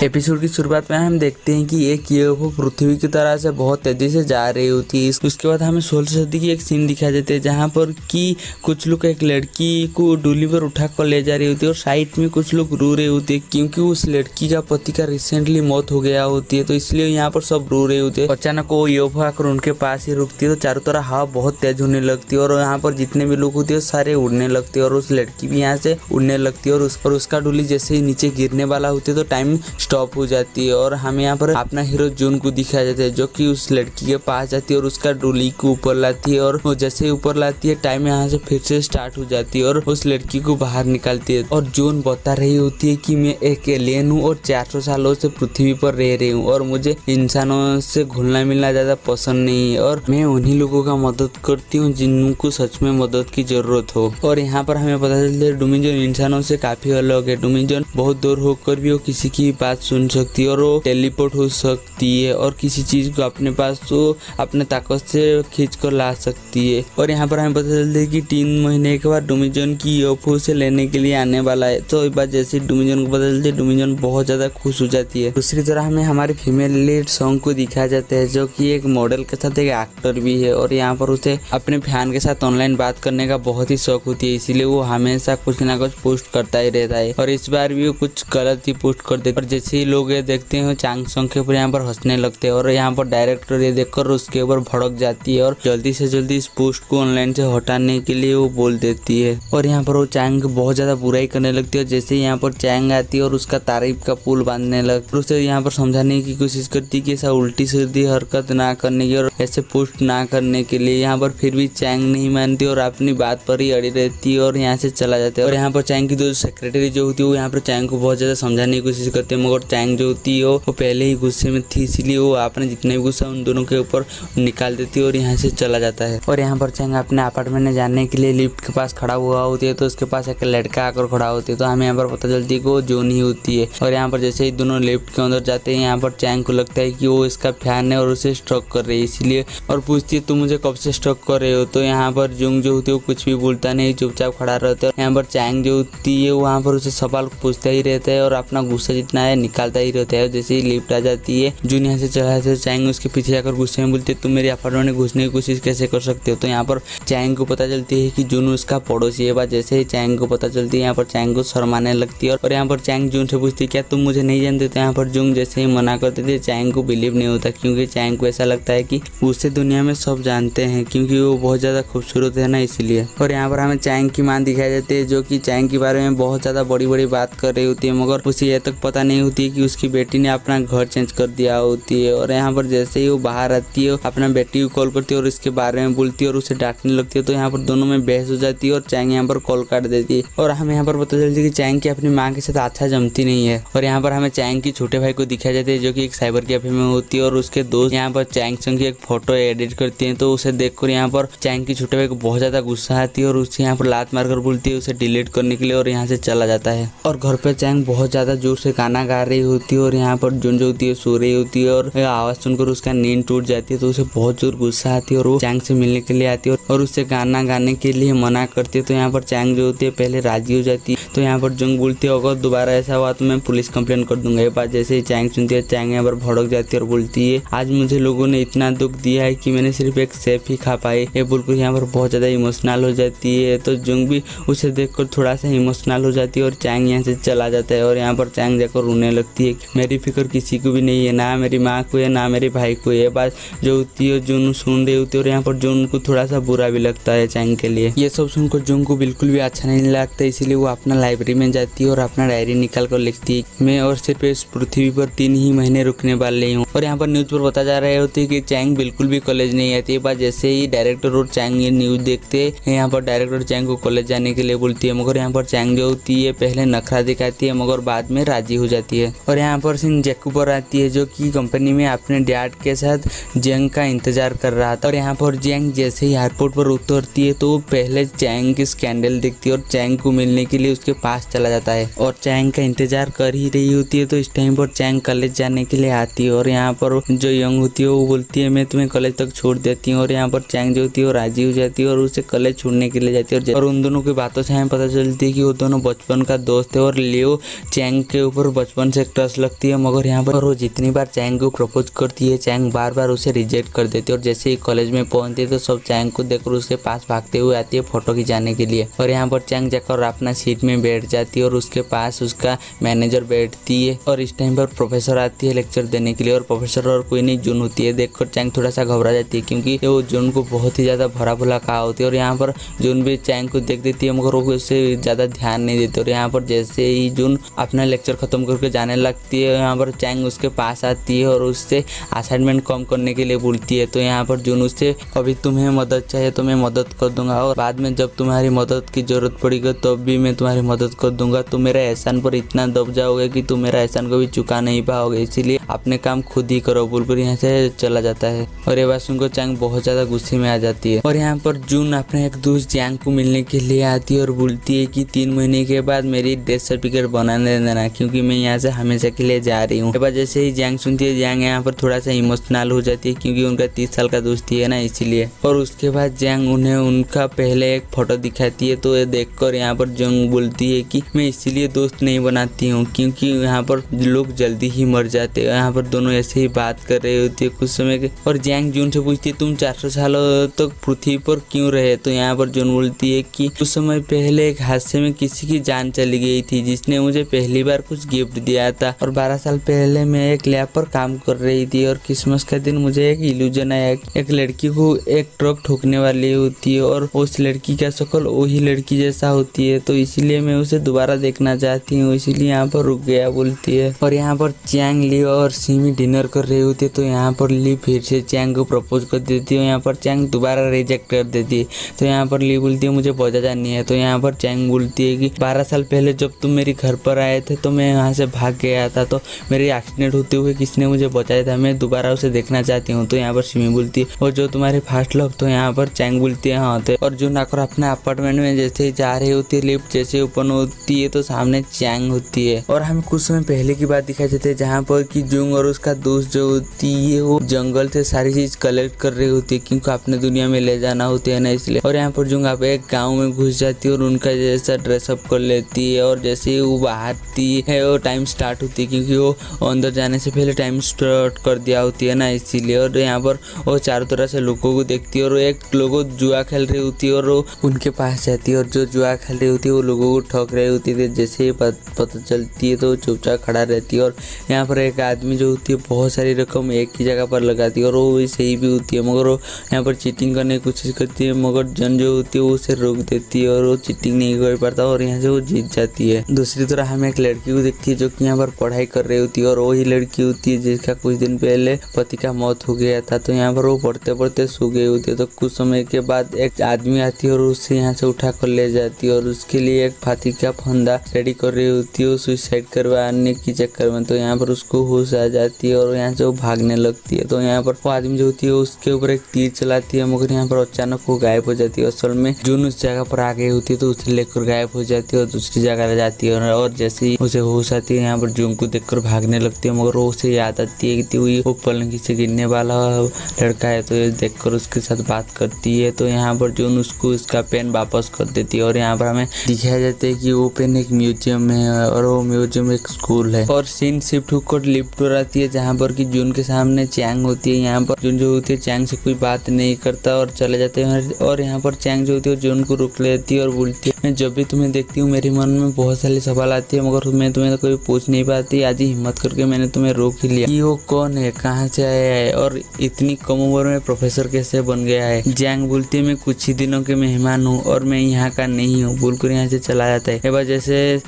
Episode की शुरुआत में हम देखते हैं कि एक यूएफओ पृथ्वी की तरह से बहुत तेजी से जा रही होती है। उसके बाद हमें 16वीं सदी की एक सीन दिखाई देते हैं जहाँ पर कि कुछ लोग एक लड़की को डोली पर उठा कर ले जा रही होती है और साइड में कुछ लोग रो रहे होते हैं क्योंकि उस लड़की का पति का रिसेंटली मौत हो गया होती है, तो इसलिए यहाँ पर सब रो रहे होते हैं। अचानक वो यूएफओ आकर उनके पास ही रुकती है तो चारों तरफ हवा बहुत तेज होने लगती है और यहाँ पर जितने भी लोग होते हैं सारे उड़ने लगते हैं और उस लड़की भी यहाँ से उड़ने लगती है और उसका डोली जैसे ही नीचे गिरने वाला होती है तो टाइम स्टॉप हो जाती है और हमें यहाँ पर अपना हीरो जून को दिखाया जाता है जो कि उस लड़की के पास जाती है और उसका डोली को ऊपर लाती है और वो जैसे ही ऊपर लाती है टाइम यहाँ से फिर से स्टार्ट हो जाती है और उस लड़की को बाहर निकालती है। और जून बता रही होती है कि मैं एक एलियन हूँ और 400 सालों से पृथ्वी पर रह रही हूँ और मुझे इंसानों से घुलना मिलना ज्यादा पसंद नहीं है और मैं उन्हीं लोगों का मदद करती हूँ जिनको सच में मदद की जरूरत हो। और यहाँ पर हमें पता चलता है डोमिनियन इंसानों से काफी अलग है। डोमिनियन बहुत दूर होकर भी वो किसी की बात सुन सकती है और वो टेलीपोर्ट हो सकती है और किसी चीज को अपने पास तो अपने ताकत से खींच कर ला सकती है। और यहाँ पर हमें पता चलता है कि 3 महीने के बाद डोमिनियन की यूएफओ से लेने के लिए आने वाला है। तो एक बार जैसे डोमिनियन को पता चलती है डोमिनियन बहुत ज्यादा खुश हो जाती है। दूसरी तरह हमें हमारे फीमेल लीड सॉन्ग को दिखाया जाता है जो कि एक मॉडल के साथ एक एक्टर भी है और यहाँ पर उसे अपने फैन के साथ ऑनलाइन बात करने का बहुत ही शौक होती है, इसीलिए वो हमेशा कुछ ना कुछ पोस्ट करता ही रहता है और इस बार भी वो कुछ गलत ही पोस्ट कर देता है। और जैसे ही लोग ये देखते हैं चांग सॉन्ग के ऊपर यहाँ पर हंसने लगते हैं और यहाँ पर डायरेक्टर ये देखकर उसके ऊपर भड़क जाती है और जल्दी से जल्दी इस पोस्ट को ऑनलाइन से हटाने के लिए वो बोल देती है। और यहाँ पर वो चांग बहुत ज्यादा बुराई करने लगती है और जैसे ही यहाँ पर चांग आती है और उसका तारीफ का पुल बांधने लगती है उसे यहाँ पर समझाने की कोशिश करती है कि ऐसा उल्टी सीधी हरकत ना करने की और ऐसे पोस्ट ना करने के लिए। यहाँ पर फिर भी चांग नहीं मानती और अपनी बात पर ही अड़ी रहती है और यहाँ से चला जाता है। और यहाँ पर चांग की जो सेक्रेटरी जो होती है वो यहाँ पर चांग को बहुत ज्यादा समझाने की कोशिश करती है मगर चांग जो होती है वो पहले ही गुस्से में थी, इसलिए वो अपने जितने भी गुस्सा उन दोनों के ऊपर निकाल देती है और यहाँ से चला जाता है। और यहाँ पर चांग अपने अपार्टमेंट में जाने के लिए लिफ्ट के पास खड़ा हुआ होती है तो उसके पास एक लड़का आकर खड़ा होती है तो हमें यहाँ पर पता चलती है कि वो जून ही होती है। और यहाँ पर जैसे ही दोनों लिफ्ट के अंदर जाते हैं यहाँ पर चांग को लगता है कि वो इसका फैन है और उसे स्टॉक कर रही है इसलिए और पूछती है तुम मुझे कब से स्टॉक कर रहे हो। तो यहाँ पर जूंग जो होती है वो कुछ भी बोलता नहीं, चुपचाप खड़ा रहता है। यहाँ पर चांग जो होती है वहाँ पर उसे सवाल पूछता ही रहता है और अपना गुस्सा जितना है निकालता ही रहता है। जैसे ही लिफ्ट आ जाती है जून यहाँ से चला जाता है, चांग उसके पीछे जाकर गुस्से में बोलती है तुम मेरे अपार्टमेंट में घुसने की कोशिश कैसे कर सकते हो। तो यहाँ पर चांग को पता चलती है कि जून उसका पड़ोसी है। जैसे ही चांग को पता चलती है यहाँ पर चांग को शर्माने लगती है और यहाँ पर चांग जून से पूछती है क्या तुम मुझे नहीं जानते। तो यहाँ पर जून जैसे ही मना करते थे चांग को बिलीव नहीं होता क्योंकि चांग को ऐसा लगता है कि उसे दुनिया में सब जानते हैं क्योंकि वो बहुत ज्यादा खूबसूरत है ना, इसलिए। और यहाँ पर हमें चांग की मां दिखाई जाती है जो कि चांग के बारे में बहुत ज्यादा बड़ी बड़ी बात कर रही होती है मगर उसे यह तक पता नहीं होती है कि उसकी बेटी ने अपना घर चेंज कर दिया होती है। और यहाँ पर जैसे ही वो बाहर आती है अपना बेटी को कॉल करती है और इसके बारे में बोलती है और उसे डांटने लगती है तो यहाँ पर दोनों में बहस हो जाती है और चांग यहाँ पर कॉल काट देती है। और हमें यहाँ पर पता चलती है कि चांग की अपनी माँ के साथ अच्छा जमती नहीं है। और यहाँ पर हमें चांग की छोटे भाई को दिखाया जाता है जो कि एक साइबर कैफे में होती है और उसके दोस्त यहाँ पर चांग संग की एक फोटो एडिट करती है तो उसे देखकर यहाँ पर चांग की छोटे भाई को बहुत ज्यादा गुस्सा आती है और उसे यहाँ पर लात मारकर बोलती है उसे डिलीट करने के लिए और यहाँ से चला जाता है। और घर पे चांग बहुत ज्यादा जोर से गाना गा रही होती है और यहाँ पर जून जो होती है सो रही होती है और आवाज सुनकर उसका नींद टूट जाती है तो उसे बहुत जोर गुस्सा आती है और वो चांग से मिलने के लिए आती है और उससे गाना गाने के लिए मना करती है। तो यहाँ पर चांग जो होती है पहले राजी हो जाती है तो यहाँ पर जंग बोलती है अगर दोबारा ऐसा हुआ तो मैं पुलिस कंप्लेंट कर दूंगा। ये बात जैसे ही चांग सुनती है चांग यहाँ पर भड़क जाती है और बोलती है आज मुझे लोगों ने इतना दुख दिया है कि मैंने सिर्फ एक सेफ ही खा पाई। ये बोलकर यहाँ पर बहुत ज्यादा इमोशनल हो जाती है तो जंग भी उसे देखकर थोड़ा सा इमोशनल हो जाती है और चांग यहाँ से चला जाता है। और यहाँ पर चांग जाकर रोने लगती है मेरी फिक्र किसी को भी नहीं है, ना मेरी माँ को है ना मेरे भाई को। ये बात जो होती है जून सुन रही होती है और यहाँ पर जून को थोड़ा सा बुरा भी लगता है चांग के लिए। ये सब सुनकर जून को बिल्कुल भी अच्छा नहीं लगता इसीलिए वो अपना लाइब्रेरी में जाती है और अपना डायरी निकाल कर लिखती है मैं और सिर्फ इस पृथ्वी पर 3 ही महीने रुकने वाली हूँ। और यहाँ पर न्यूज पर बता जा रहे होते कि चांग बिल्कुल भी कॉलेज नहीं आती। बात जैसे ही डायरेक्टर और चांग ये न्यूज देखते हैं यहाँ पर डायरेक्टर चांग को कॉलेज जाने के लिए बोलती है मगर यहाँ पर चांग जो होती है पहले नखरा दिखाती है मगर बाद में राजी हो जाती है। और यहाँ पर सीन जैकू पर आती है जो कि कंपनी में अपने डैड के साथ जंग का इंतजार कर रहा था। और यहाँ पर जंग जैसे ही एयरपोर्ट पर उतरती है तो वो पहले चांग की स्कैंडल देखती है और चांग को मिलने के लिए उसके पास चला जाता है और चांग का इंतजार कर ही रही होती है। तो इस टाइम पर चांग कॉलेज जाने के लिए आती है और यहाँ पर जो यंग होती है वो बोलती है मैं तुम्हें कॉलेज तक छोड़ देती हूँ। और यहाँ पर चांग जो होती है वो राजी हो जाती है और उसे कॉलेज छोड़ने के लिए जाती है। और उन दोनों की बातों से हमें पता चलती है कि वो दोनों बचपन का दोस्त है और लियो चांग के ऊपर बचपन उनसे क्रश लगती है, मगर यहाँ पर वो जितनी बार चैंग को प्रपोज करती है चैंग बार बार उसे रिजेक्ट कर देती है। और जैसे ही कॉलेज में पहुंचती है तो सब चैंग को देखकर उसके पास भागते हुए आती है फोटो खिंचाने के लिए। और यहाँ पर चैंग जाकर अपना सीट में बैठ जाती है और उसके पास उसका मैनेजर बैठती है। और इस टाइम पर प्रोफेसर आती है लेक्चर देने के लिए, और प्रोफेसर और कोई नहीं जून होती है। देखकर चैंग थोड़ा सा घबरा जाती है क्योंकि वो जून को बहुत ही ज्यादा भरा भुला कहा होती है। और यहाँ पर जून भी चैंग को देख देती है मगर वो उससे ज्यादा ध्यान नहीं देती। और यहाँ पर जैसे ही जून अपना लेक्चर खत्म करके जाने लगती है यहाँ पर चैंग उसके पास आती है और उससे असाइनमेंट कम करने के लिए बोलती है। तो यहाँ पर जून उससे अभी तुम्हें मदद चाहिए तो मैं मदद कर दूंगा, और बाद में जब तुम्हारी मदद की जरूरत पड़ेगी तब भी मैं तुम्हारी मदद कर दूंगा। तुम मेरे एहसान पर इतना दब जाओगे कि तुम मेरा एहसान को भी चुका नहीं पाओगे, इसीलिए अपने काम खुद ही करो बोलकर यहाँ से चला जाता है। और ये बात सुनकर चैंग बहुत ज्यादा गुस्से में आ जाती है। और यहाँ पर जून अपने एक दोस्त जैंग को मिलने के लिए आती है और बोलती है कि 3 महीने के बाद मेरी डेथ सर्टिफिकेट बनाने देना क्योंकि मैं यहाँ से हमेशा के लिए जा रही हूँ। जैसे ही जैंग सुनती है जैंग यहाँ पर थोड़ा सा इमोशनल हो जाती है क्योंकि उनका 30 साल का दोस्ती है ना, इसीलिए। और उसके बाद जैंग उन्हें उनका पहले एक फोटो दिखाती है। तो ये देखकर यहाँ पर जंग बोलती है कि मैं इसीलिए दोस्त नहीं बनाती हूँ क्योंकि यहाँ पर लोग जल्दी ही मर जाते हैं। यहाँ पर दोनों ऐसे ही बात कर रहे होती है कुछ समय के। और जैंग जून से पूछती है तुम 400 सालों तक पृथ्वी पर क्यों रहे? तो यहाँ पर जून बोलती है कि कुछ समय पहले एक हादसे में किसी की जान चली गई थी जिसने मुझे पहली बार कुछ गिफ्ट दिया था। और 12 साल पहले मैं एक लैब पर काम कर रही थी और क्रिसमस के दिन मुझे एक इल्यूजन आया। एक लड़की को एक ट्रक ठोकने वाली होती है और उस लड़की का शक्ल वही लड़की जैसा होती है, तो इसीलिए मैं उसे दोबारा देखना चाहती हूँ, इसीलिए यहाँ पर रुक गया बोलती है। और यहाँ पर चैंग, ली और सिमी डिनर कर रही होती है। तो यहाँ पर ली फिर से चैंग को प्रपोज कर देती है। यहाँ पर चैंग दोबारा रिजेक्ट कर देती है। तो यहाँ पर ली बोलती है मुझे बहुत ज्यादा नहीं है। तो यहाँ पर चैंग बोलती है कि 12 साल पहले जब तुम मेरे घर पर आए थे तो मैं यहाँ से भाग गया था, तो मेरे एक्सीडेंट होते हुए किसने मुझे बचाया था, मैं दोबारा उसे देखना चाहती हूँ। तो यहाँ पर सिमी बोलती है और जो तुम्हारे फर्स्ट लव। तो यहाँ पर चैंग बोलती है हाँ। तो और जून आकर अपने अपार्टमेंट में जैसे ही जा रही होती है, लिफ्ट जैसे ओपन होती है तो सामने चैंग होती है। और हमें कुछ समय पहले की बात दिखाई देती है जहाँ पर कि जूंग और उसका दोस्त जो होती है वो जंगल से सारी चीज कलेक्ट कर रही होती है क्योंकि अपने दुनिया में ले जाना होती है ना, इसलिए। और यहाँ पर जूंग आप एक गाँव में घुस जाती है और उनका जैसा ड्रेसअप कर लेती है। और जैसे ही वो बाहरती है वो टाइम स्टार्ट होती है क्योंकि वो अंदर जाने से पहले टाइम स्टार्ट कर दिया होती है ना, इसीलिए। और यहाँ पर वो चारों तरह से लोगों को देखती है और एक लोगों जुआ खेल रही होती है और वो उनके पास जाती है और जो जुआ खेल रही होती है वो लोगों को ठग रही होती है। जैसे ही पता चलती है तो वो चुपचाप खड़ा रहती है। और यहाँ पर एक आदमी जो होती है बहुत सारी रकम एक ही जगह पर लगाती है और वो सही भी होती है, मगर वो यहाँ पर चीटिंग करने की कोशिश करती है, मगर जन जो होती है वो उसे रोक देती है और वो चीटिंग नहीं कर पाता और यहाँ से वो जीत जाती है। दूसरी तरह हमें एक लड़की को देखती है जो कि यहाँ पर पढ़ाई कर रही होती है और वही लड़की होती है जिसका कुछ दिन पहले पति का मौत हो गया था। तो यहाँ पर वो पढ़ते पढ़ते सो गई होती है। तो कुछ समय के बाद एक आदमी आती है और उससे यहाँ से उठा कर ले जाती है और उसके लिए एक फांसी का फंदा रेडी कर रही होती है सुसाइड करवाने की चक्कर में। तो यहाँ पर उसको होश आ जाती है और यहाँ से वो भागने लगती है। तो यहाँ पर वो आदमी जो होती है उसके ऊपर एक तीर चलाती है, मगर यहाँ पर अचानक वो गायब हो जाती है। असल में जून उस जगह पर आ गई होती है तो उसे लेकर गायब हो जाती है और दूसरी जगह ले जाती है। और जैसे ही उसे होश आती है यहाँ पर जून को देखकर भागने लगती है, मगर वो उसे याद आती है कि वो पलंगी से गिरने वाला लड़का है। तो ये देखकर उसके साथ बात करती है। तो यहाँ पर जून उसको उसका पेन वापस कर देती है। और यहाँ पर हमें दिखाया जाता है कि वो पेन एक म्यूजियम में है और वो म्यूजियम एक स्कूल है। और सीन शिफ्ट होकर लिफ्ट पर आती है जहाँ पर कि जून के सामने चैंग होती है। यहाँ पर जून जो होती है चैंग से कोई बात नहीं करता और चले जाते हैं। और यहाँ पर चैंग जो होती है जून को रोक लेती है और बोलती है मैं जब भी तुम्हें देखती हूँ मेरे मन में बहुत सारे सवाल आते हैं, मगर मैं तुम्हें तो कोई पूछ नहीं पाती। आज ही हिम्मत करके मैंने तुम्हें रोक ही लिया कि वो कौन है, कहाँ से आया है और इतनी कम उम्र में प्रोफेसर कैसे बन गया है। जैंग बोलती है मैं कुछ ही दिनों के मेहमान हूँ और मैं यहाँ का नहीं हूँ बोलकर यहाँ से चला जाता है। एक बार जैसे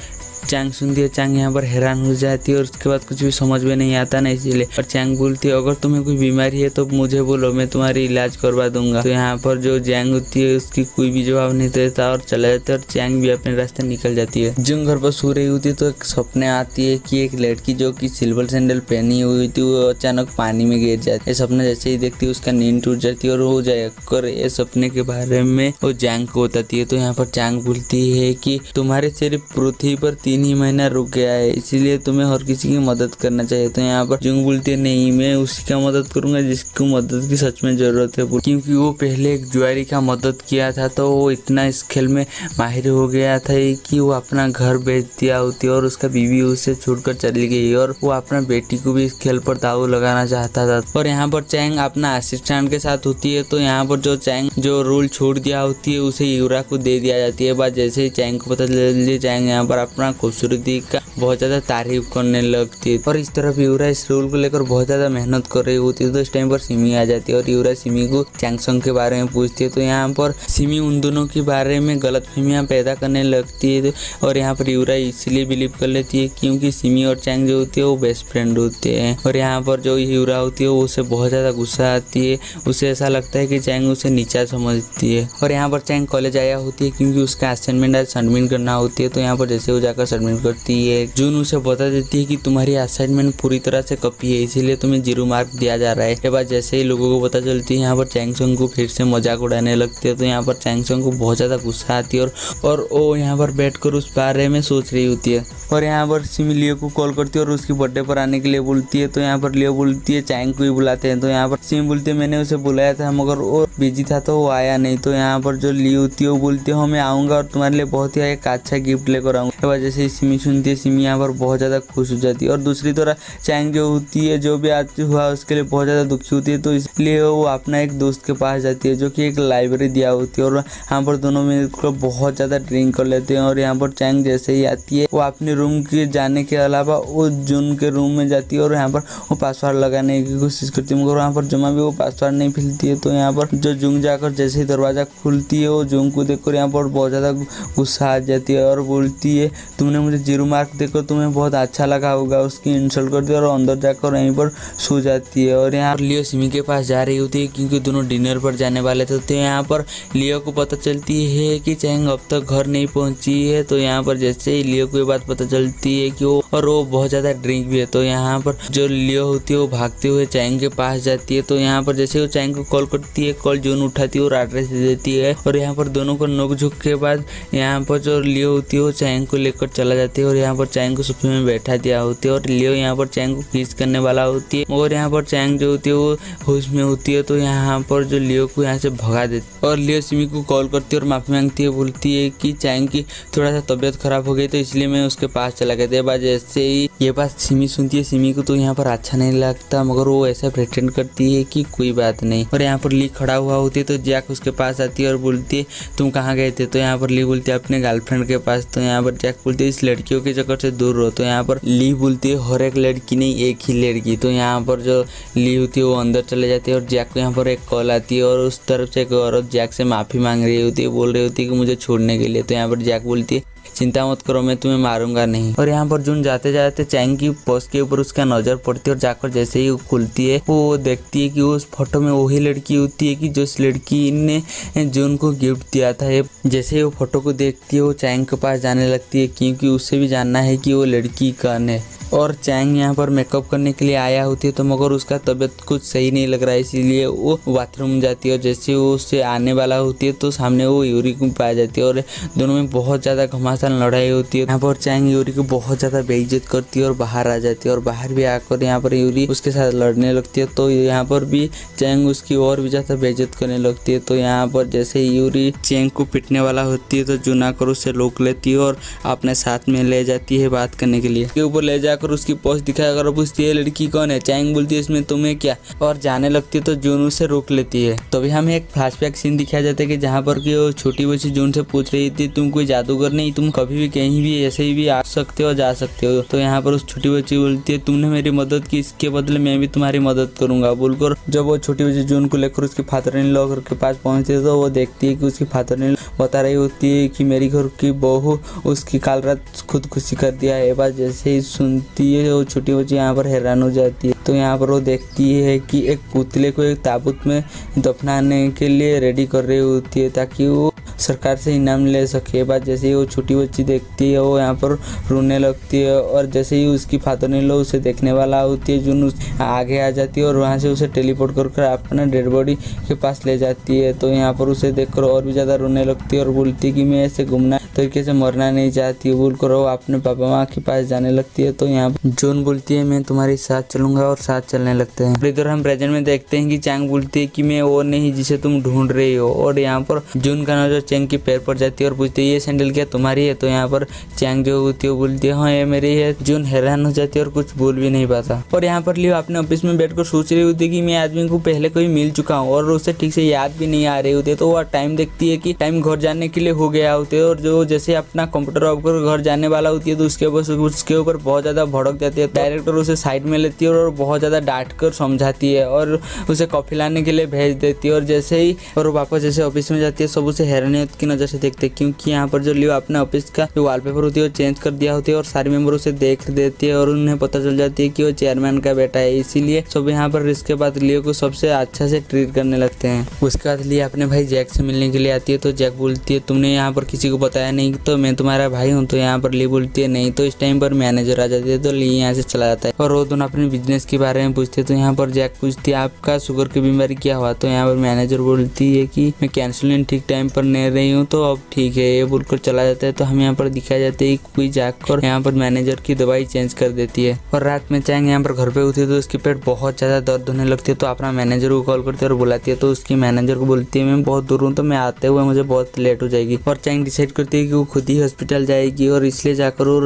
चैंग सुनती है चैंग यहाँ पर हैरान हो जाती है और उसके बाद कुछ भी समझ में नहीं आता ना, इसलिए। और चैंग बोलती है अगर तुम्हें कोई बीमारी है तो मुझे बोलो, मैं तुम्हारी इलाज करवा दूंगा। तो यहाँ पर जो जैंग होती है उसकी कोई भी जवाब नहीं देता और चला जाता है और चैंग भी अपने रास्ते निकल जाती है। जंग घर पर सो रही होती है तो एक सपने आती है कि एक लड़की जो कि सिल्वर सैंडल पहनी हुई थी वो अचानक पानी में गिर जाती है। सपना जैसे ही देखती है उसका नींद टूट जाती है और वो जाकर इस सपने के बारे में वो जैंग को बताती है। तो यहाँ पर चैंग बोलती है कि तुम्हारे सिर्फ पृथ्वी पर 3 3 ही महीना रुक गया है, इसीलिए तुम्हें और किसी की मदद करना चाहिए। तो यहाँ पर जुंग बोलती है नहीं, मैं उसी का मदद करूंगा जिसको मदद की सच में जरूरत है, क्योंकि वो पहले एक जुआरी का मदद किया था तो वो इतना इस खेल में माहिर हो गया था कि वो अपना घर बेच दिया होती और उसका बीवी उसे छोड़कर चली गई और वो अपना बेटी को भी इस खेल पर दाव लगाना चाहता था। और यहाँ पर चैंग अपना असिस्टेंट के साथ होती है। तो यहाँ पर जो चैंग जो रूल छोड़ दिया होती है उसे यूरा को दे दिया जाती है। बात जैसे ही चैंग को पता चलती है, चैंग यहाँ पर अपना खूबसूरती का बहुत ज्यादा तारीफ करने लगती है। और इस तरफ यूरा इस रूल को लेकर बहुत ज्यादा मेहनत कर रही होती है। तो इस टाइम पर सिमी आ जाती है और यूरा सिमी को चैंगसंग के बारे में पूछती है। तो यहाँ पर सिमी उन दोनों के बारे में गलतफहमियां पैदा करने लगती है और यहाँ पर यूरा इसलिए बिलीव कर लेती है क्योंकि सिमी और चैंग जो होती है वो बेस्ट फ्रेंड होते हैं। और यहाँ पर जो यूरा होती है वो उसे बहुत ज्यादा गुस्सा आती है, उसे ऐसा लगता है कि चैंग उसे नीचा समझती है। और यहाँ पर चैंग कॉलेज आया होती है क्योंकि उसका असाइनमेंट आज सबमिट करना होती है। तो यहाँ पर जैसे वो जाकर सबमिट करती है, जून उसे बता देती है कि तुम्हारी असाइनमेंट पूरी तरह से कॉपी है, इसीलिए तुम्हें 0 मार्क दिया जा रहा है। के बाद जैसे ही लोगों को पता चलती है, यहाँ पर चैंगसंग को फिर से मजाक उड़ाने लगती है। तो यहाँ पर चैंगसंग को बहुत ज्यादा गुस्सा आती है और वो यहाँ पर बैठकर उस बारे में सोच रही होती है। और यहाँ पर सिमी लियो को कॉल करती है और उसकी बर्थडे पर आने के लिए बोलती है। तो यहाँ पर लियो बोलती है चैंग को ही बुलाते हैं। तो यहाँ पर सिमी बोलती है मैंने उसे बुलाया था मगर वो बिजी था तो वो आया नहीं। तो यहाँ पर जो लियो होती है वो बोलती है मैं आऊँगा और तुम्हारे लिए बहुत ही एक अच्छा गिफ्ट लेकर आऊँगा। के बाद जैसे ही सिमी सुनती है, सिमी यहाँ पर बहुत ज़्यादा खुश हो जाती है। और दूसरी तरफ चैंग जो होती है, जो भी आज हुआ उसके लिए बहुत ज़्यादा दुखी होती है। तो इसलिए वो अपना एक दोस्त के पास जाती है जो कि एक लाइब्रेरी दिया होती है और यहाँ पर दोनों मिलकर बहुत ज़्यादा ड्रिंक कर लेते हैं। और यहाँ पर चैंग जैसे ही आती है वो अपने रूम के जाने के अलावा वो जून के रूम में जाती है और यहाँ पर वो पासवर्ड लगाने की कोशिश करती है मगर वहाँ पर जमा भी वो पासवर्ड नहीं मिलती है। तो यहाँ पर जो जूंग जाकर जैसे ही दरवाज़ा खुलती है, वो जूंग को देखकर यहाँ पर बहुत ज़्यादा गुस्सा आ जाती है और बोलती है तुमने मुझे 0 मार्क देकर तुम्हें बहुत अच्छा लगा होगा। उसकी इंसल्ट करती है और अंदर जाकर यहीं पर सो जाती है। और यहाँ लियो सिमी के पास जा रही होती है क्योंकि दोनों डिनर पर जाने वाले थे। तो यहाँ पर लियो को पता चलती है कि चैंग अब तक घर नहीं पहुंची है। तो यहाँ पर जैसे ही लियो को ये बात पता चलती है कि वो बहुत ज़्यादा ड्रिंक भी है, तो यहाँ पर जो लियो होती है वो भागते हुए चैंग के पास जाती है। तो यहाँ पर जैसे वो चैंग को कॉल करती है, कॉल जून उठाती है और एड्रेस दे देती है। और यहाँ पर दोनों को नोक-झोंक के बाद यहाँ पर जो लियो होती है वो चैंग को लेकर चला जाती है और यहाँ पर चैंग को सोफे में बैठा दिया होती है और लियो यहाँ पर चैंग को किस करने वाला होती है और यहाँ पर चैंग जो होती है वो होश में होती है। तो यहाँ पर जो लियो को यहाँ से भगा देती है और लियो सिमी को कॉल करती है और माफी मांगती है, बोलती है कि चैंग की थोड़ा सा तबीयत खराब हो गई तो इसलिए मैं उसके पास चला गया था। जैसे ही ये बात सिमी सुनती है, सिमी को तो यहाँ पर अच्छा नहीं लगता मगर वो ऐसा प्रेटेंड करती है कि कोई बात नहीं। और यहाँ पर ली खड़ा हुआ होती है तो जैक उसके पास आती है और बोलती है तुम कहाँ गए थे। तो यहाँ पर ली बोलती है अपने गर्लफ्रेंड के पास। तो यहाँ पर जैक बोलती है इस लड़कियों के चक्कर से दूर रहो। तो यहाँ पर ली बोलती है हर एक लड़की नहीं, एक ही लड़की। तो यहाँ पर जो ली होती है वो अंदर चले जाती है और जैक को यहाँ पर एक कॉल आती है और उस तरफ से एक औरत जैक से माफी मांग रही होती है, बोल रही होती है कि मुझे छोड़ने के लिए। तो यहाँ पर जैक बोलती है चिंता मत करो, मैं तुम्हें मारूंगा नहीं। और यहाँ पर जून जाते जाते चैंग की पोस्ट के ऊपर उसका नजर पड़ती है और जाकर जैसे ही वो खुलती है वो देखती है कि उस फोटो में वही लड़की होती है कि जो उस लड़की ने जून को गिफ्ट दिया था। जैसे ही वो फोटो को देखती है वो चैंग के पास जाने लगती है क्योंकि उससे भी जानना है कि वो लड़की कौन है। और चैंग यहाँ पर मेकअप करने के लिए आया होती है तो मगर उसका तबीयत कुछ सही नहीं लग रहा है, इसीलिए वो बाथरूम जाती है और जैसे वो उससे आने वाला होती है तो सामने वो यूरी को पाई जाती है और दोनों में बहुत ज़्यादा घमासान लड़ाई होती है। यहाँ पर चैंग यूरी को बहुत ज़्यादा बेइज्जत करती है और बाहर आ जाती है और बाहर भी आकर यहाँ पर यूरी उसके साथ लड़ने लगती है। तो यहाँ पर भी चैंग उसकी और भी ज़्यादा बेइज्जत करने लगती है। तो यहाँ पर जैसे यूरी चैंग को पिटने वाला होती है तो जून आकर उससे रोक लेती है और अपने साथ में ले जाती है बात करने के लिए। ऊपर ले जाकर उसकी पोस्ट दिखाया कर पूछती है लड़की कौन है। चैंग बोलती है इसमें तुम्हें क्या, और जाने लगती है तो जून उसे रोक लेती है। तो अभी हमें एक फ्लैशबैक सीन दिखाया जाता है कि जहाँ पर कि वो छोटी बच्ची जून से पूछ रही थी तुम कोई जादूगर नहीं, तुम कभी भी कहीं भी ऐसे ही भी आ सकते हो जा सकते हो। तो यहाँ पर उस छोटी बच्ची बोलती है तुमने मेरी मदद की, इसके बदले मैं भी तुम्हारी मदद करूंगा बोलकर जब वो छोटी बच्ची जून को लेकर उसके फादर इन लॉ के पास पहुंचती है तो वो देखती है कि उसकी फादर इन लॉ बता रही होती है कि मेरी घर की बहू उसकी काल रात खुदकुशी कर दिया है। बात जैसे ही सुनती है वो छोटी बच्ची यहाँ पर हैरान हो जाती है। तो यहाँ पर वो देखती है कि एक पुतले को एक ताबूत में दफनाने के लिए रेडी कर रही होती है ताकि वो सरकार से इनाम ले सके। बात जैसे ही वो छोटी बच्ची देखती है वो यहाँ पर रोने लगती है और जैसे ही उसकी फादर इन लॉ उसे देखने वाला होती है जून आगे आ जाती है और वहाँ से उसे टेलीपोर्ट कर अपना डेड बॉडी के पास ले जाती है। तो यहाँ पर उसे देखकर और भी ज़्यादा रोने लगती है और बोलती है कि मैं ऐसे घूमना तरीके से मरना नहीं चाहती है बोलकर वो अपने पापा माँ के पास जाने लगती है। तो यहाँ पर जून बोलती है मैं तुम्हारे साथ चलूंगा और साथ चलने लगते हैं। इधर हम प्रेजेंट में देखते हैं कि चैंग बोलती है कि मैं वो नहीं जिसे तुम ढूंढ रही हो। और यहाँ पर जून का नजर चैंग के पैर पर जाती है और पूछती है ये सैंडल क्या तुम्हारी है। तो यहाँ पर चैंग जो होती है वो बोलती है हाँ ये मेरी है। जून हैरान हो जाती है और कुछ बोल भी नहीं पाता। और यहाँ पर लियो अपने ऑफिस में बैठकर सोच रही होती है कि मैं आदमी को पहले कभी मिल चुका हूँ और उसे ठीक से याद भी नहीं आ रही होती है। तो वह टाइम देखती है कि टाइम घर जाने के लिए हो गया होते है और जो जैसे अपना कंप्यूटर ऑफ कर घर जाने वाला होती है तो उसके ऊपर बहुत ज्यादा भड़क जाती है। डायरेक्टर उसे साइड में लेती है और बहुत ज्यादा डांट कर समझाती है और उसे कॉफी लाने के लिए भेज देती है। और जैसे ही और वापस जैसे ऑफिस में जाती है सब उसे हैरानियत की नजर से देखते हैं क्योंकि यहाँ पर जो लियो अपने ऑफिस का जो वॉलपेपर होती है वो चेंज कर दिया होती है और सारे मेंबर उसे देख देती है और उन्हें पता चल जाती है कि वो चेयरमैन का बेटा है। इसीलिए सब यहाँ पर इसके बाद लियो को सबसे अच्छा से ट्रीट करने लगते हैं। उसके बाद लियो अपने भाई जैक से मिलने के लिए आती है। तो जैक बोलती है तुमने यहाँ पर किसी को बताया नहीं तो मैं तुम्हारा भाई हूँ। तो यहाँ पर ली बोलती है नहीं। तो इस टाइम पर मैनेजर आ जाती है तो ली यहाँ से चला जाता है और वो दोनों अपने बिजनेस के बारे में पूछते हैं। तो यहाँ पर जैक पूछती है आपका शुगर की बीमारी क्या हुआ। तो यहाँ पर मैनेजर बोलती है कि मैं कैंसुलिन ठीक टाइम पर ले रही हूँ तो अब ठीक है ये बोलकर चला जाता है। तो हम यहाँ पर दिखाया जाता है कोई जाकर यहाँ पर मैनेजर की दवाई चेंज कर देती है। और रात में चैंग यहाँ पर घर पे होती है तो उसकी पेट बहुत ज्यादा दर्द होने लगती है। तो अपना मैनेजर को कॉल करती है और बुलाती है। तो उसकी मैनेजर को बोलती है मैं बहुत दूर हूँ तो मैं आते हुए मुझे बहुत लेट हो जाएगी। और चैंग डिसाइड करती है कि वो खुद ही हॉस्पिटल जाएगी और इसलिए जाकर वो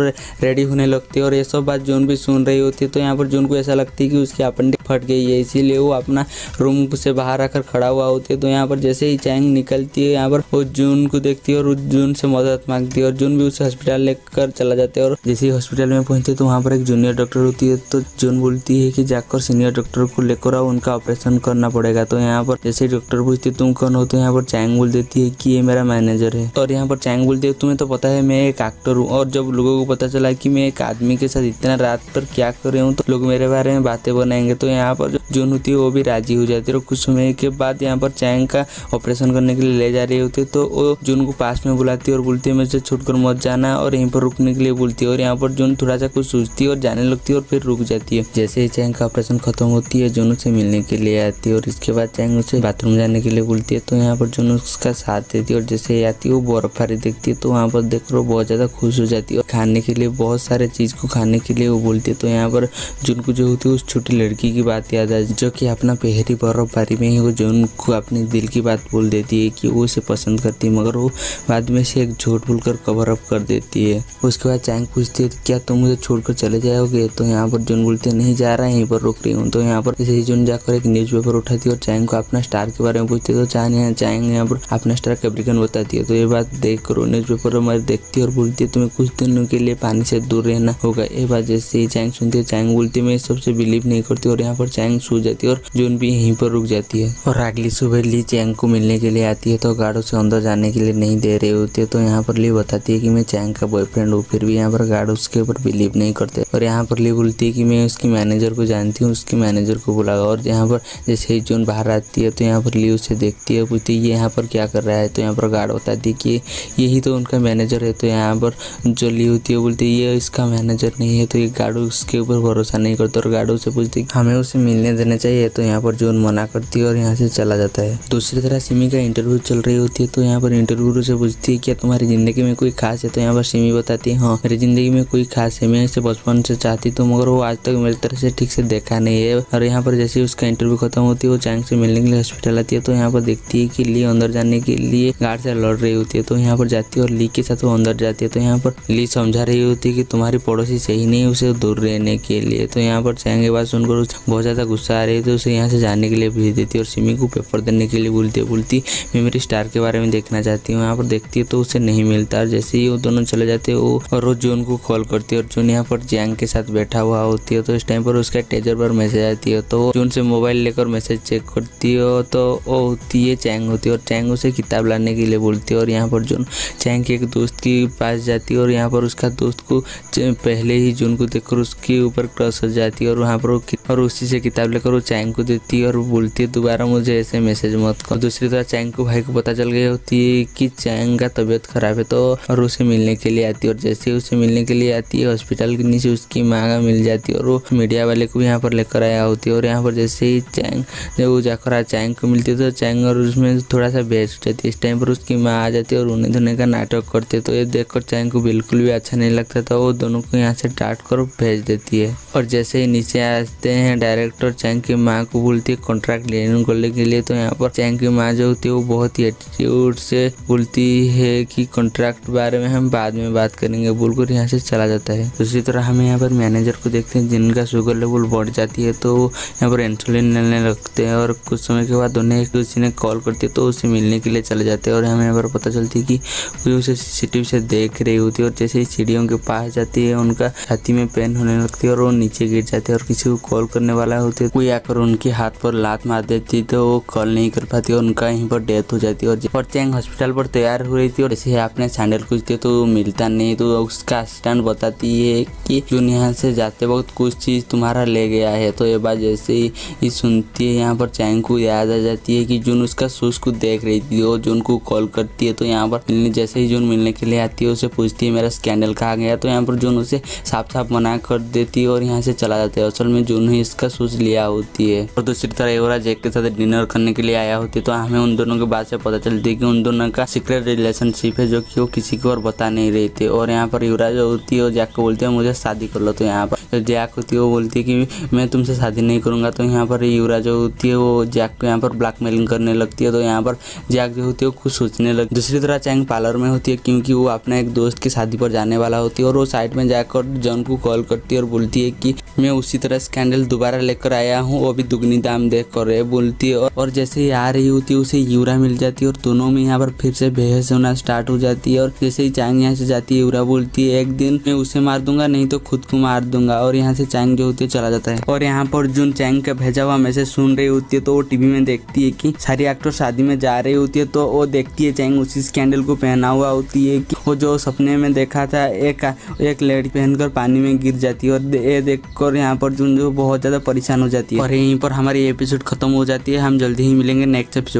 रेडी होने लगती है। और ये सब बात जून भी सुन रही होती है। तो यहाँ पर जून को ऐसा लगती है कि उसकी अपेंडिक्स फट गई है इसीलिए वो अपना रूम से बाहर आकर खड़ा हुआ होती है। तो यहाँ पर जैसे ही चैंग निकलती है यहाँ पर वो जून को देखती है और जून से मदद मांगती है और जून भी उसे हॉस्पिटल लेकर चला जाता है। और जैसे ही हॉस्पिटल में पहुंचते तो वहाँ पर एक जूनियर डॉक्टर होती है। तो जून बोलती है कि जाकर सीनियर डॉक्टर को लेकर आओ उनका ऑपरेशन करना पड़ेगा। तो यहाँ पर जैसे ही डॉक्टर पूछती है तुम कौन हो। तो यहाँ पर चैंग बोल देती है कि ये मेरा मैनेजर है। और यहाँ पर चैंग बोलती है तुम्हें तो पता है मैं एक एक्टर हूँ और जब लोगों को पता चला कि मैं एक आदमी के साथ इतना रात पर क्या कर रही हूँ तो लोग मेरे बारे में बातें बनाएंगे। तो यहाँ पर जो जून होती है वो भी राजी हो जाती है। और कुछ समय के बाद यहाँ पर चैंग का ऑपरेशन करने के लिए ले जा रही होती है। तो वो जून को पास में बुलाती है और बोलती है मुझे छोड़कर मत जाना और यहीं पर रुकने के लिए बोलती है। और यहाँ पर जून थोड़ा सा कुछ सोचती है और जाने लगती है और फिर रुक जाती है। जैसे ही चैंग का ऑपरेशन खत्म होती है जून उसे मिलने के लिए आती है और इसके बाद चैंग उसे बाथरूम जाने के लिए बोलती है। तो यहाँ पर जून उसका साथ देती है और जैसे ही आती है वो बर्फबारी देखती है तो वहाँ पर देखकर वो बहुत ज्यादा खुश हो जाती है और खाने के लिए बहुत सारे चीज को खाने के लिए वो बोलती है। तो यहाँ पर जून को जो होती है उस छोटी लड़की की बात याद आ जो कि अपना पहली बर्फबारी में ही वो जून को अपने दिल की बात बोल देती है कि वो उसे पसंद करती है मगर वो बाद में से एक झूठ बोलकर कवर अप कर देती है। उसके बाद चैंग पूछती है क्या तुम मुझे छोड़कर चले जाओगे। तो यहाँ पर जून बोलती है नहीं जा रहा है यहीं पर रुक रही हूँ। तो यहाँ पर जैसे जून जाकर एक न्यूज़पेपर उठाती है और चैंग को अपना स्टार के बारे में पूछती है। तो चैंग यहाँ पर अपना स्टार कैप्रिकॉर्न बताती है। तो ये बात देख कर न्यूज़पेपर में देखती है और बोलती है तुम्हें कुछ दिनों के लिए पानी से दूर रहना होगा। ये बात जैसे ही चैंग सुनती है चैंग बोलती है मैं सबसे बिलीव नहीं करती और यहाँ पर चैंग सो जाती है और जून भी यहीं पर रुक जाती है। और अगली सुबह ली चैंग को मिलने के लिए आती है तो गार्ड उसे अंदर जाने के लिए नहीं दे रहे होते। तो यहाँ पर ली बताती है कि मैं चैंग का बॉयफ्रेंड हूँ। फिर भी यहाँ पर गार्ड उसके ऊपर बिलीव नहीं करते और यहाँ पर ली बोलती है कि मैं उसकी मैनेजर को जानती हूँ उसकी मैनेजर को बुलाओ। और यहाँ पर जैसे ही जून बाहर आती है तो यहाँ पर ली उसे देखती है पूछती है ये यहाँ पर क्या कर रहा है। तो यहाँ पर गार्ड बताती है कि यही तो उनका मैनेजर है। तो यहाँ पर जो ली होती है बोलती है ये इसका मैनेजर नहीं है। तो ये गार्ड उसके ऊपर भरोसा नहीं करता और गार्ड उसे पूछती है हमें उसे मिलने देना चाहिए। तो यहाँ पर जून मना करती है और यहाँ से चला जाता है। दूसरी तरह सिमी का इंटरव्यू चल रही होती है। तो यहाँ पर इंटरव्यू से पूछती है क्या तुम्हारी जिंदगी में कोई खास है। तो यहाँ पर सिमी बताती है हाँ मेरी जिंदगी में कोई खास है मैं इसे बचपन से चाहती तो मगर वो आज तक मेरी तरह से ठीक से देखा नहीं है। और यहाँ पर जैसे उसका इंटरव्यू खत्म होती है वो चैंग से मिलने के लिए हॉस्पिटल आती है। तो यहाँ पर देखती है कि ली अंदर जाने के लिए गार्ड से लड़ रही होती है। तो यहाँ पर जाती है और ली के साथ वो अंदर जाती है। तो यहाँ पर ली समझा रही होती है कि तुम्हारी पड़ोसी सही नहीं है उसे दूर रहने के लिए। तो यहाँ पर चैंग के बात सुनकर बहुत ज्यादा गुस्सा आ रही है तो उसे यहाँ से जाने के लिए भेज देती है और सिमी को पेपर देने के लिए बोलती मैं मेरी स्टार के बारे में देखना चाहती हूँ। यहाँ पर देखती है तो उसे नहीं मिलता और जैसे ही वो दोनों चले जाते हैं वो और वो जून को कॉल करती है और जून यहाँ पर चैंग के साथ बैठा हुआ होती है। तो इस टाइम पर उसका टेजर पर मैसेज आती है तो जून से मोबाइल लेकर मैसेज चेक करती है तो वो होती है चैंग होती है और चैंग उसे किताब लाने के लिए बोलती है। और यहाँ पर जून चैंग के एक दोस्त के पास जाती है और यहाँ पर उसका दोस्त को पहले ही जून को देखकर उसके ऊपर क्रश हो जाती है और वहाँ पर और उसी से किताब लेकर वो चैंग को देती है और बोलती है दोबारा मुझे ऐसे मैसेज मत कर। दूसरी तरह चैंग को भाई को पता चल गई होती है कि चैंग का तबीयत खराब है तो और उसे मिलने के लिए आती है। और जैसे उसे मिलने के लिए आती है हॉस्पिटल के नीचे उसकी माँ मिल जाती है और वो मीडिया वाले को यहाँ पर लेकर आया होती है। और यहाँ पर जैसे ही चैंग जब वो जाकर चैंग को मिलती है तो चैंग और उसमें थोड़ा सा बहस हो जाती है। इस टाइम पर उसकी माँ आ जाती है और उन्हें धोने का नाटक करते। तो ये देखकर चैंग को बिल्कुल भी अच्छा नहीं लगता था, वो दोनों को यहाँ से डांट कर भेज देती है। और जैसे ही नीचे आते हैं डायरेक्टर चैंग की माँ को बोलती है कॉन्ट्रैक्ट लेने के लिए। तो यहाँ पर चैंग की माँ जो होती है वो बहुत ही एटीट्यूड से बोलती है कि कॉन्ट्रैक्ट बारे में हम बाद में बात करेंगे, बोलकर यहाँ से चला जाता है। दूसरी तरह हमें यहाँ पर मैनेजर को देखते हैं जिनका शुगर लेवल बढ़ जाती है, तो यहाँ पर इंसुलिन लेने लगते हैं। और कुछ समय के बाद उन्हें किसी ने कॉल करती है तो उससे मिलने के लिए चले जाते हैं। और हमें यहाँ पर पता चलती है कि कोई उसे CCTV से देख रही होती है। और जैसे ही सीढ़ियों के पास जाती है उनका छाती में पेन होने लगती है और वो नीचे गिर जाते हैं। और किसी को कॉल करने वाला होती है, कोई आकर उनके हाथ पर लात मार देती तो वो कॉल नहीं कर पाती और उनका यहीं पर डेथ हो जाती है। और चैंग हॉस्पिटल पर तैयार हो रही थी और जैसे आपने सैंडल पूछती है तो मिलता नहीं। तो उसका असिस्टेंट बताती है कि जून यहाँ से जाते वक्त कुछ चीज़ तुम्हारा ले गया है। तो ये बात जैसे ही सुनती है यहाँ पर चैंग को याद आ जाती है कि जून उसका शूज को देख रही थी। और जून को कॉल करती है तो यहाँ पर मिलने जैसे ही जून मिलने के लिए आती है उसे पूछती है मेरा स्कैंडल कहाँ गया। तो यहाँ पर जून उसे साफ साफ मना कर देती है और यहाँ से चला जाता है। असल में जून ही इसका शूज लिया होती है। और दूसरी तरह युवराज जैक के साथ डिनर करने के लिए आया होती है। तो हमें उन दोनों के बात से पता चलती है कि उन दोनों का सीक्रेट रिलेशनशिप है जो कि वो किसी को और बता नहीं रहे थे। और यहाँ पर युवराज होती है और जैक को बोलती है मुझे शादी कर लो। तो यहाँ पर जैक होती है वो बोलती है कि मैं तुमसे शादी नहीं करूँगा। तो यहाँ पर युवराज जो होती है वो जैक को यहाँ पर ब्लैकमेलिंग करने लगती है। तो यहाँ पर जैक जो होती है वो कुछ सोचने लगती है। दूसरी तरह चैंग पार्लर में होती है क्योंकि वो अपने एक दोस्त की शादी पर जाने वाला होती है। और वो साइड में जाकर जॉन को कॉल करती है और बोलती है कि मैं उसी तरह स्कैंडल दोबारा लेकर आया हूँ, वो भी दुगनी दाम देख कर बोलती है। और जैसे ही आ रही होती है उसे यूरा मिल जाती है और दोनों में यहाँ पर फिर से बहस होना स्टार्ट हो जाती है। और जैसे ही चैंग यहाँ से जाती है यूरा बोलती है एक दिन मैं उसे मार दूंगा नहीं तो खुद को मार दूंगा। और यहाँ से चैंग जो होती है चला जाता है। और यहाँ पर जून चैंग का भेजा हुआ मैसेज सुन रही होती है तो वो टीवी में देखती है कि सारी एक्टर शादी में जा रही होती है। तो वो देखती है चैंग उसी स्कैंडल को पहना हुआ होती है कि वो जो सपने में देखा था एक लड़की पहनकर पानी में गिर जाती है। और ये देखकर यहाँ पर जून जो बहुत ज्यादा परेशान हो जाती है। और यहीं पर हमारी एपिसोड खत्म हो जाती है। हम जल्दी ही मिलेंगे नेक्स्ट एपिसोड।